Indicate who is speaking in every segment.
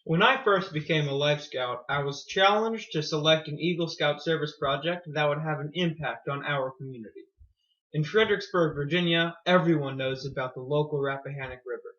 Speaker 1: When I first became a Life Scout, I was challenged to select an Eagle Scout service project that would have an impact on our community. In Fredericksburg, Virginia, everyone knows about the local Rappahannock River.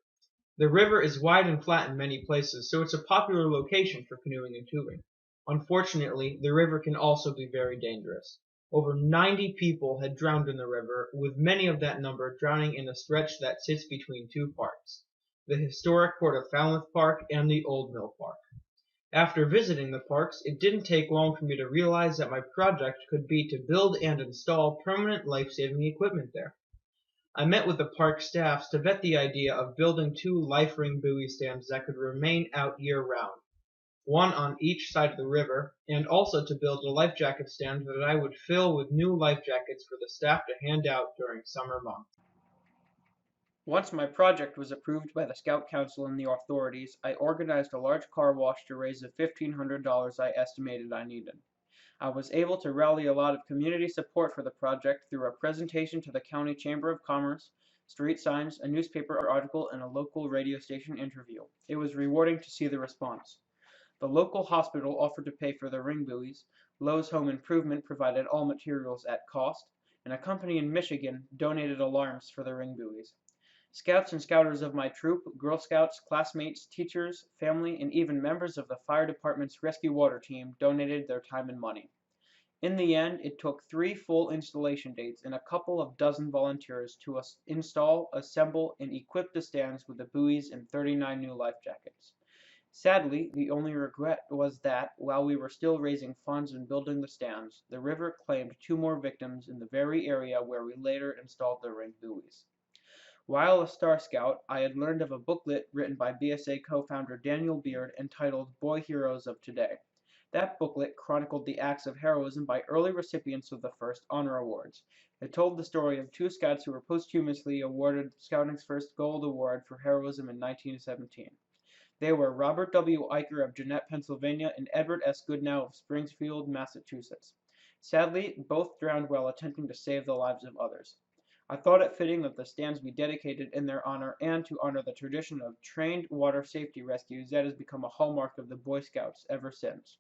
Speaker 1: The river is wide and flat in many places, so it's a popular location for canoeing and tubing. Unfortunately, the river can also be very dangerous. Over 90 people had drowned in the river, with many of that number drowning in a stretch that sits between two parks, the historic Port of Falmouth Park and the Old Mill Park. After visiting the parks, it didn't take long for me to realize that my project could be to build and install permanent life-saving equipment there. I met with the park staffs to vet the idea of building two life ring buoy stands that could remain out year-round, one on each side of the river, and also to build a life jacket stand that I would fill with new life jackets for the staff to hand out during summer months.
Speaker 2: Once my project was approved by the Scout Council and the authorities, I organized a large car wash to raise the $1,500 I estimated I needed. I was able to rally a lot of community support for the project through a presentation to the County Chamber of Commerce, street signs, a newspaper article, and a local radio station interview. It was rewarding to see the response. The local hospital offered to pay for the ring buoys, Lowe's Home Improvement provided all materials at cost, and a company in Michigan donated alarms for the ring buoys. Scouts and Scouters of my troop, Girl Scouts, classmates, teachers, family, and even members of the fire department's rescue water team donated their time and money. In the end, it took 3 full installation dates and a couple of dozen volunteers to install, assemble, and equip the stands with the buoys and 39 new life jackets. Sadly, the only regret was that, while we were still raising funds and building the stands, the river claimed 2 more victims in the very area where we later installed the ring buoys. While a Star Scout, I had learned of a booklet written by BSA co-founder Daniel Beard entitled Boy Heroes of Today. That booklet chronicled the acts of heroism by early recipients of the first honor awards. It told the story of 2 scouts who were posthumously awarded Scouting's first gold award for heroism in 1917. They were Robert W. Eicher of Jeannette, Pennsylvania, and Edward S. Goodnow of Springfield, Massachusetts. Sadly, both drowned while attempting to save the lives of others. I thought it fitting that the stands be dedicated in their honor and to honor the tradition of trained water safety rescues that has become a hallmark of the Boy Scouts ever since.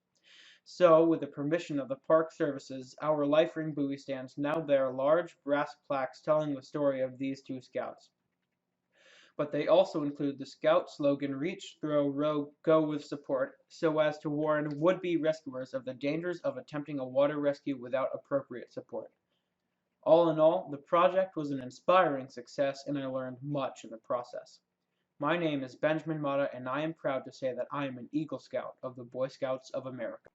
Speaker 2: So, with the permission of the Park Services, our life ring buoy stands now bear large brass plaques telling the story of these 2 scouts. But they also include the Scout slogan Reach, Throw, Row, Go with Support, so as to warn would-be rescuers of the dangers of attempting a water rescue without appropriate support. All in all, the project was an inspiring success and I learned much in the process. My name is Benjamin Motta and I am proud to say that I am an Eagle Scout of the Boy Scouts of America.